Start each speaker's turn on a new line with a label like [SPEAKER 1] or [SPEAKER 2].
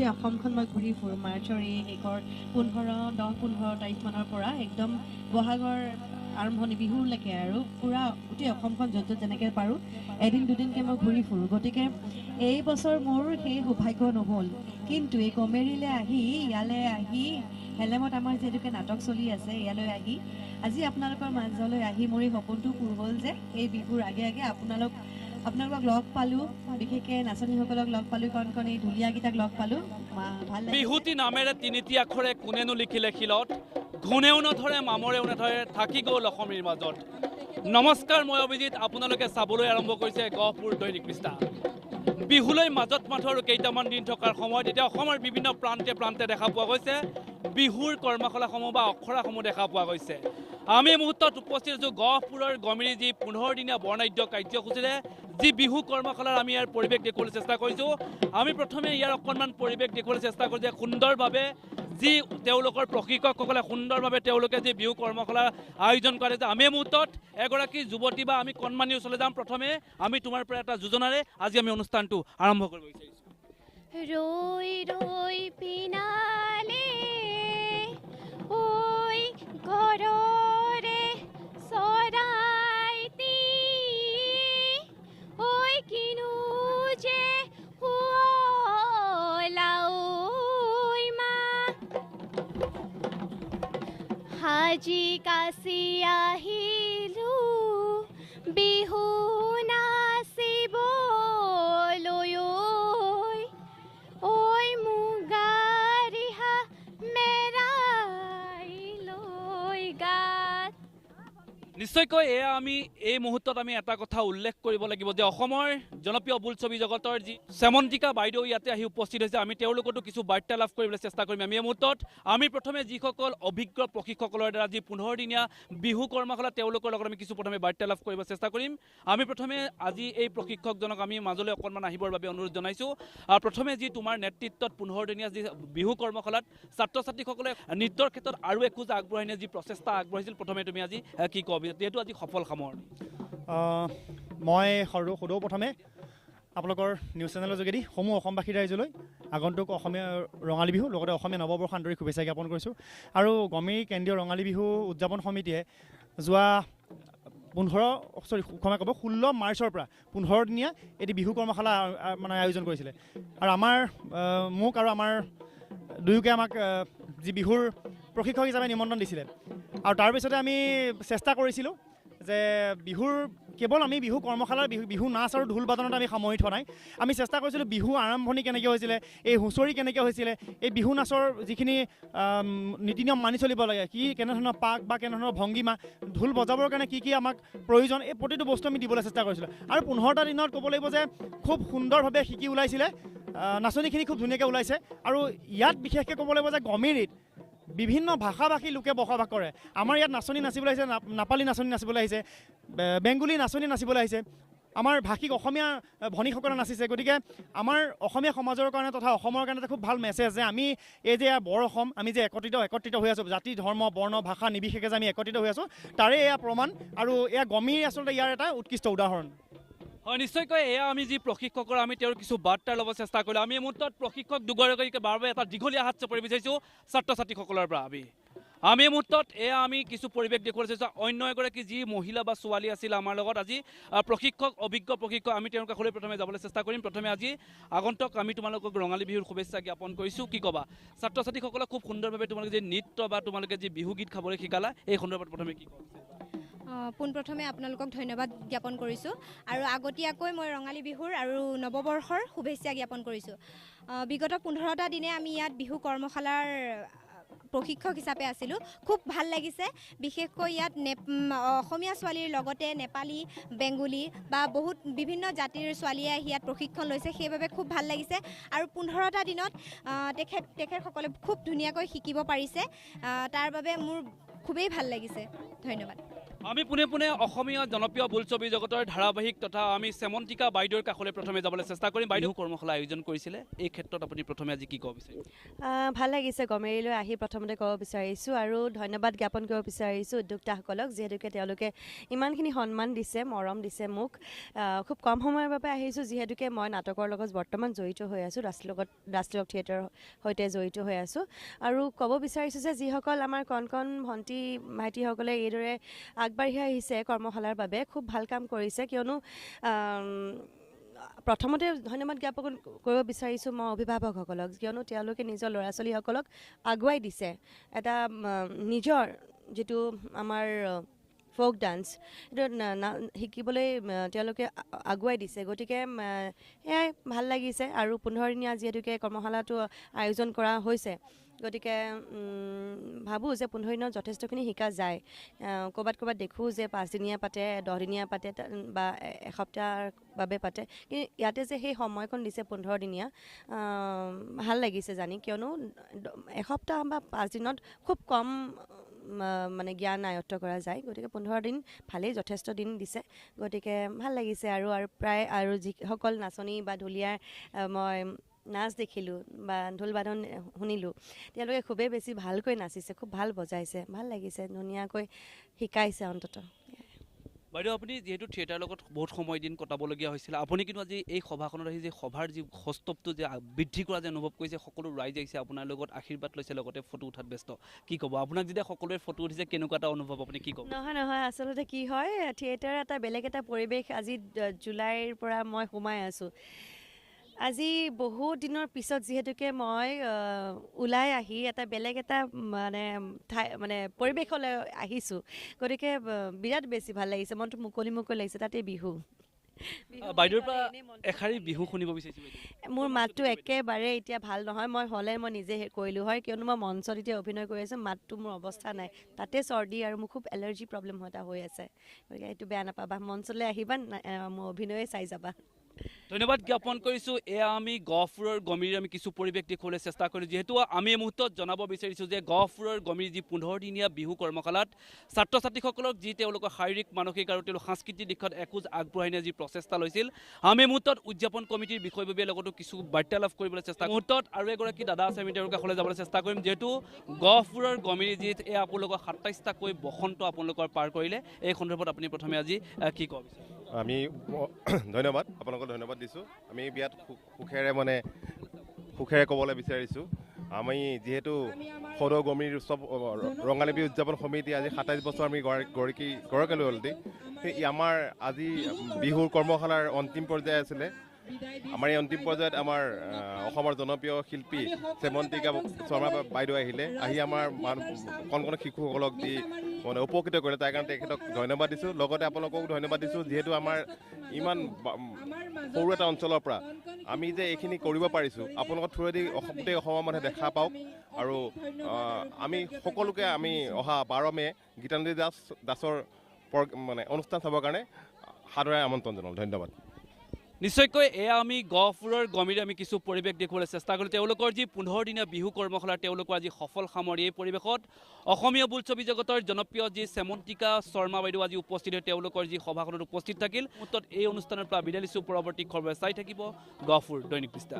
[SPEAKER 1] গোটেই অসমখন মই ঘূৰি ফুৰোঁ মাৰ্চৰ এই শেষৰ 10-15 তাৰিখমানৰ পৰা একদম বহাগৰ আৰম্ভণি বিহুলৈকে আৰু পুৰা গোটেই অসমখন য'ত য'ত যেনেকৈ পাৰোঁ এদিন দুদিনকৈ মই ঘূৰি ফুৰোঁ। গতিকে এই বছৰ মোৰ সেই সৌভাগ্য নহ'ল, কিন্তু এই কমেৰীলৈ আহি ইয়ালৈ আহি হেলেমত আমাৰ যিহেতুকে নাটক চলি আছে ইয়ালৈ আহি আজি আপোনালোকৰ মাজলৈ আহি মোৰ এই সপোনটো পূৰ হ'ল যে এই বিহুৰ আগে আগে আপোনালোকক লগ পালোঁ, বিশেষকৈ নাচনীসকলক লগ পালোঁ, কণ এই ঢুলীয়াকেইটাক লগ পালোঁ। ভাল লাগিল।
[SPEAKER 2] বিহুতি নামেৰে তিনিটি আখৰে কোনেনো লিখিলে শিলত, ঘূণেও নধৰে মামৰেও নধৰে থাকি গ'ল অসমীৰ মাজত। নমস্কাৰ, মই অভিজিত, আপোনালোকে চাবলৈ আৰম্ভ কৰিছে গহপুৰ দৈনিক পৃষ্ঠা। বিহুলৈ মাজত মাথো আৰু কেইটামান দিন থকাৰ সময়ত এতিয়া অসমৰ বিভিন্ন প্ৰান্তে প্ৰান্তে দেখা পোৱা গৈছে বিহুৰ কৰ্মশালাসমূহ বা অখৰাসমূহ দেখা পোৱা গৈছে। আমি এই মুহূৰ্তত উপস্থিত আছোঁ গহপুৰৰ গমেৰী যি 15 দিনীয়া বৰ্ণাঢ্য কাৰ্যসূচীৰে যি বিহু কৰ্মশালাৰ আমি ইয়াৰ পৰিৱেশ দেখুৱাবলৈ চেষ্টা কৰিছোঁ। আমি প্ৰথমে ইয়াৰ অকণমান পৰিৱেশ দেখুৱাবলৈ চেষ্টা কৰিছোঁ যে সুন্দৰভাৱে যি তেওঁলোকৰ প্ৰশিক্ষকসকলে সুন্দৰভাৱে তেওঁলোকে যি বিহু কৰ্মশালাৰ আয়োজন কৰে। আমি এই মুহূৰ্তত এগৰাকী যুৱতী বা আমি কণমানিৰ ওচৰলৈ যাম। প্ৰথমে আমি তোমাৰ পৰা এটা যোজনাৰে আজি আমি অনুষ্ঠানটো আৰম্ভ কৰিব বিচাৰিছোঁ।
[SPEAKER 3] ৰৈ ৰৈ পিনালে ঐ ঘৰৰে চৰাইটি ঐ কিনো যে শুৱলাও মা সাজি কাচি আহিলোঁ বিহু নাচিবলৈ ঐ মুগাৰিহা মেৰাই লৈ গাত।
[SPEAKER 2] নিশ্চয়কৈ এয়া আমি এই মুহূৰ্তত আমি এটা কথা উল্লেখ কৰিব লাগিব যে অসমৰ জনপ্ৰিয় বোলছবি জগতৰ যি শ্যামন্তিকা বাইদেউ ইয়াতে আহি উপস্থিত হৈছে। আমি তেওঁলোকতো কিছু বাৰ্তা লাভ কৰিবলৈ চেষ্টা কৰিম। আমি এই মুহূৰ্তত আমি প্ৰথমে যিসকল অভিজ্ঞ প্ৰশিক্ষকসকলৰ দ্বাৰা যি 15 দিনীয়া বিহু কৰ্মশালা তেওঁলোকৰ লগত আমি কিছু প্ৰথমে বাৰ্তা লাভ কৰিব চেষ্টা কৰিম। আমি প্ৰথমে আজি এই প্ৰশিক্ষকজনক আমি মাজলৈ অকণমান আহিবৰ বাবে অনুৰোধ জনাইছোঁ। প্ৰথমে যি তোমাৰ নেতৃত্বত 15 দিনীয়া যি বিহু কৰ্মশালাত ছাত্ৰ ছাত্ৰীসকলে নৃত্যৰ ক্ষেত্ৰত আৰু একোজ আগবঢ়াই নিয়ে যি প্ৰচেষ্টা আগবঢ়াইছিল, প্ৰথমে তুমি আজি কি ক'ব যিহেতু আজি সফল সামৰণি?
[SPEAKER 4] মই সদৌ প্ৰথমে আপোনালোকৰ নিউজ চেনেলৰ যোগেদি সমূহ অসমবাসী ৰাইজলৈ আগন্তুক অসমীয়া ৰঙালী বিহু লগতে অসমীয়া নৱবৰ্ষ আন্তৰিক শুভেচ্ছা জ্ঞাপন কৰিছোঁ। আৰু গমেৰী কেন্দ্ৰীয় ৰঙালী বিহু উদযাপন সমিতিয়ে যোৱা 16 মাৰ্চৰ পৰা 15 দিনীয়া এটি বিহু কৰ্মশালা মানে আয়োজন কৰিছিলে। আৰু মোক আৰু আমাৰ দুয়োকে আমাক যি বিহুৰ প্ৰশিক্ষক হিচাপে নিমন্ত্ৰণ দিছিলে। আৰু তাৰপিছতে আমি চেষ্টা কৰিছিলোঁ যে কেৱল আমি বিহু কৰ্মশালাৰ বিহু নাচ আৰু ঢোল বাদনত আমি সামৰি থোৱা নাই। আমি চেষ্টা কৰিছিলোঁ বিহু আৰম্ভণি কেনেকৈ হৈছিলে, এই হুঁচৰি কেনেকৈ হৈছিলে, এই বিহু নাচৰ যিখিনি নীতি নিয়ম মানি চলিব লাগে, কেনেধৰণৰ পাক বা কেনেধৰণৰ ভংগীমা, ঢোল বজাবৰ কাৰণে কি আমাক প্ৰয়োজন, এই প্ৰতিটো বস্তু আমি দিবলৈ চেষ্টা কৰিছিলোঁ। আৰু 15টা দিনত ক'ব লাগিব যে খুব সুন্দৰভাৱে শিকি ওলাইছিলে, নাচনীখিনি খুব ধুনীয়াকৈ ওলাইছে। আৰু ইয়াত বিশেষকৈ ক'ব লাগিব যে গমেৰীত বিভিন্ন ভাষা ভাষী লোকে বসবাস কৰে। আমাৰ ইয়াত নাচনী নাচিবলৈ আহিছে, নেপালী নাচনী নাচিবলৈ আহিছে, বেংগলী নাচনী নাচিবলৈ আহিছে, আমাৰ ভাষিক অসমীয়া ভনীসকলে নাচিছে। গতিকে আমাৰ অসমীয়া সমাজৰ কাৰণে তথা অসমৰ কাৰণে এটা খুব ভাল মেছেজ যে আমি এই যে বৰ অসম, আমি যে একত্ৰিত হৈ আছোঁ, জাতি ধৰ্ম বৰ্ণ ভাষা নিৰ্বিশেষে যে আমি একত্ৰিত হৈ আছোঁ, তাৰে এয়া প্ৰমাণ। আৰু এয়া গমেৰী আচলতে ইয়াৰ এটা উৎকৃষ্ট উদাহৰণ।
[SPEAKER 2] হয়, নিশ্চয়কৈ এয়া আমি যি প্ৰশিক্ষকৰ আমি তেওঁৰ কিছু বাৰ্তা ল'ব চেষ্টা কৰিলোঁ। আমি এই মুহূৰ্তত প্ৰশিক্ষক দুগৰাকীকে বাৰে এটা দীঘলীয়া হাত চাপৰি বিচাৰিছোঁ ছাত্ৰ ছাত্ৰীসকলৰ পৰা। আমি এই মুহূৰ্তত এয়া আমি কিছু পৰিৱেশ দেখুৱাবলৈ চাইছোঁ। অন্য এগৰাকী যি মহিলা বা ছোৱালী আছিল আমাৰ লগত আজি অভিজ্ঞ প্ৰশিক্ষক, আমি তেওঁৰ কাষলৈ প্ৰথমে যাবলৈ চেষ্টা কৰিম। প্ৰথমে আজি আগন্তুক আমি তোমালোকক ৰঙালী বিহুৰ শুভেচ্ছা জ্ঞাপন কৰিছোঁ। কি ক'বা ছাত্ৰ ছাত্ৰীসকলক খুব সুন্দৰভাৱে তোমালোকে যি নৃত্য বা তোমালোকে যি বিহু গীত খাবলৈ শিকালা, এই সন্দৰ্ভত প্ৰথমে কি ক'বা?
[SPEAKER 3] পোনপ্ৰথমে আপোনালোকক ধন্যবাদ জ্ঞাপন কৰিছোঁ আৰু আগতীয়াকৈ মই ৰঙালী বিহুৰ আৰু নৱবৰ্ষৰ শুভেচ্ছা জ্ঞাপন কৰিছোঁ। বিগত 15টা দিনে আমি ইয়াত বিহু কৰ্মশালাৰ প্ৰশিক্ষক হিচাপে আছিলোঁ। খুব ভাল লাগিছে, বিশেষকৈ ইয়াত অসমীয়া ছোৱালীৰ লগতে নেপালী, বেংগলী বা বহুত বিভিন্ন জাতিৰ ছোৱালীয়ে আহি ইয়াত প্ৰশিক্ষণ লৈছে, সেইবাবে খুব ভাল লাগিছে। আৰু 15টা দিনত তেখেতসকলে খুব ধুনীয়াকৈ শিকিব পাৰিছে, তাৰ বাবে মোৰ খুবেই ভাল লাগিছে। ধন্যবাদ।
[SPEAKER 2] আমি পোনে পোনে অসমীয়া জনপ্ৰিয় বোলছবি জগতৰ ধাৰাবাহিক তথা আমি সেমন্তিকা বাইদেউৰ কাষলৈ প্ৰথমে যাবলৈ চেষ্টা কৰিম। বাইদেউ কৰ্মশালা আয়োজন কৰিছিলে, এই ক্ষেত্ৰত আপুনি প্ৰথমে আজি কি ক'ব বিচাৰিছে?
[SPEAKER 5] ভাল লাগিছে গমেৰিলৈ আহি প্ৰথমতে ক'ব বিচাৰিছোঁ আৰু ধন্যবাদ জ্ঞাপন কৰিব বিচাৰিছোঁ উদ্যোক্তাসকলক, যিহেতুকে তেওঁলোকে ইমানখিনি সন্মান দিছে, মৰম দিছে মোক। খুব কম সময়ৰ বাবে আহিছোঁ, যিহেতুকে মই নাটকৰ লগত বৰ্তমান জড়িত হৈ আছোঁ, ৰাষ্ট্ৰীয় থিয়েটাৰৰ সৈতে জড়িত হৈ আছোঁ। আৰু ক'ব বিচাৰিছোঁ যে যিসকল আমাৰ কণ কণ ভণ্টি ভাইটিসকলে এইদৰে আগবাঢ়ি আহিছে কৰ্মশালাৰ বাবে, খুব ভাল কাম কৰিছে। কিয়নো প্ৰথমতে ধন্যবাদ জ্ঞাপন কৰিব বিচাৰিছোঁ মই অভিভাৱকসকলক, কিয়নো তেওঁলোকে নিজৰ ল'ৰা ছোৱালীসকলক আগুৱাই দিছে। এটা নিজৰ যিটো আমাৰ ফ'ক ডান্স এইটো শিকিবলৈ তেওঁলোকে আগুৱাই দিছে। গতিকে সেয়াই ভাল লাগিছে। আৰু 15 দিনীয়া যিহেতুকে কৰ্মশালাটো আয়োজন কৰা হৈছে, গতিকে ভাবোঁ যে 15 দিনত যথেষ্টখিনি শিকা যায়। ক'ৰবাত দেখোঁ যে 5 দিনীয়া পাতে, 10 দিনীয়া পাতে বা এসপ্তাহৰ বাবে পাতে, কিন্তু ইয়াতে যে সেই সময়কণ দিছে 15 দিনীয়া, ভাল লাগিছে জানি। কিয়নো এসপ্তাহ বা 5 দিনত খুব কম মানে জ্ঞান আয়ত্ব কৰা যায়। গতিকে 15 দিন ভালেই, যথেষ্ট দিন দিছে। গতিকে ভাল লাগিছে। আৰু প্ৰায় আৰু যিসকল নাচনী বা ঢুলীয়াৰ মই নাচ দেখিলোঁ বা ঢোল বাদন শুনিলোঁ, তেওঁলোকে খুবেই বেছি ভালকৈ নাচিছে, খুব ভাল বজাইছে, ভাল লাগিছে, ধুনীয়াকৈ শিকাইছে অন্ততঃ।
[SPEAKER 2] বাইদেউ, আপুনি যিহেতু থিয়েটাৰৰ লগত বহুত সময় দিন কটাবলগীয়া হৈছিল, আপুনি কিন্তু আজি এই সভাখনত আহি যে সভাৰ যি সৌষ্ঠৱটো যে বৃদ্ধি কৰা যে অনুভৱ কৰিছে, সকলো ৰাইজ আহিছে আপোনাৰ লগত আশীৰ্বাদ লৈছে, লগতে ফটো উঠাত ব্যস্ত, কি ক'ব? আপোনাক যেতিয়া সকলোৱে ফটো উঠিছে, কেনেকুৱা এটা অনুভৱ, আপুনি কি ক'ব?
[SPEAKER 5] নহয়, আচলতে কি হয়, থিয়েটাৰৰ এটা বেলেগ এটা পৰিৱেশ। আজি জুলাইৰ পৰা মই সোমাই আছোঁ। আজি বহুত দিনৰ পিছত যিহেতুকে মই ওলাই আহি এটা বেলেগ এটা মানে পৰিৱেশলৈ আহিছোঁ, গতিকে বিৰাট বেছি ভাল লাগিছে, মনটো মুকলি লাগিছে। তাতে বিহু
[SPEAKER 2] বাইদেউৰ পৰা এষাৰি বিহু শুনিব বিচাৰিছোঁ।
[SPEAKER 5] মোৰ মাতটো একেবাৰে এতিয়া ভাল নহয়, মই নিজে কৰিলোঁ হয়, কিয়নো মই মঞ্চত এতিয়া অভিনয় কৰি আছোঁ, মাতটো মোৰ অৱস্থা নাই, তাতে চৰ্দি আৰু মোৰ খুব এলাৰ্জি প্ৰব্লেম এটা হৈ আছে। গতিকে এইটো বেয়া নাপাবা, মঞ্চলৈ আহিবা, মোৰ অভিনয়ে চাই যাবা।
[SPEAKER 2] ধন্যবাদ জ্ঞাপন কৰিছোঁ। এয়া আমি গহপুৰৰ গমিৰ আমি কিছু পৰিৱেশ দেখুৱাবলৈ চেষ্টা কৰিলোঁ। যিহেতু আমি এই মুহূৰ্তত জনাব বিচাৰিছোঁ যে গহপুৰৰ গমিৰ যি 15 দিনীয়া বিহু কৰ্মশালাত ছাত্ৰ ছাত্ৰীসকলক যি তেওঁলোকৰ শাৰীৰিক, মানসিক আৰু তেওঁলোকৰ সাংস্কৃতিক দিশত একোজ আগবঢ়াই নিয়াৰ যি প্ৰচেষ্টা লৈছিল, আমি এই মুহূৰ্তত উদযাপন কমিটিৰ বিষয়ববীয়াৰ লগতো কিছু বাৰ্তালাপ কৰিবলৈ চেষ্টা কৰিম। মুহূৰ্তত আৰু এগৰাকী দাদা আছে, আমি তেওঁৰ কাষলৈ যাবলৈ চেষ্টা কৰিম। যিহেতু গহপুৰৰ গমিৰ যি এয়া আপোনালোকৰ 27টাকৈ বসন্ত আপোনালোকৰ পাৰ কৰিলে, এই সন্দৰ্ভত আপুনি প্ৰথমে আজি কি ক'ব বিচাৰে?
[SPEAKER 6] আমি ধন্যবাদ, আপোনালোকক ধন্যবাদ দিছোঁ। আমি বিয়াত সুখেৰে ক'বলৈ বিচাৰিছোঁ, আমি যিহেতু সদৌ গমিৰ উৎসৱ ৰঙালী বিহু উদযাপন সমিতি আজি 27 বছৰ আমি গৰাকীলৈ অলৰেডি। আমাৰ আজি বিহুৰ কৰ্মশালাৰ অন্তিম পৰ্যায় আছিলে। আমাৰ এই অন্তিম পৰ্যায়ত আমাৰ অসমৰ জনপ্ৰিয় শিল্পী সেমন্তিকা শৰ্মা বাইদেউ আহি আমাৰ কণ শিশুসকলক যি উপকৃত কৰিলে, তাৰ কাৰণে তেখেতক ধন্যবাদ দিছোঁ। লগতে আপোনালোকক ধন্যবাদ দিছোঁ, যিহেতু আমাৰ ইমান সৰু এটা অঞ্চলৰ পৰা আমি যে এইখিনি কৰিব পাৰিছোঁ, আপোনালোকৰ থ্ৰুৱেদি গোটেই অসমৰ মানুহে দেখা পাওক। আৰু আমি সকলোকে আমি অহা 12 মে গীতাঞ্জলি দাসৰ অনুষ্ঠান চাবৰ কাৰণে সাদৰে আমন্ত্ৰণ জনালোঁ। ধন্যবাদ।
[SPEAKER 2] নিশ্চয়কৈ এয়া আমি গহপুৰৰ গমিৰে আমি কিছু পৰিৱেশ দেখুৱাবলৈ চেষ্টা কৰিলোঁ। তেওঁলোকৰ যি 15 দিনীয়া বিহু কৰ্মশালা, তেওঁলোকৰ আজি সফল সামৰি এই পৰিৱেশত অসমীয়া বোলছবি জগতৰ জনপ্ৰিয় যি সেমন্তিকা শৰ্মা বাইদেউ আজি উপস্থিত হৈ তেওঁলোকৰ যি সভাখনত উপস্থিত থাকিল। মুহূৰ্তত এই অনুষ্ঠানৰ পৰা বিদায় লৈছোঁ। পৰৱৰ্তী খবৰ চাই থাকিব গহপুৰ দৈনিক পৃষ্ঠা।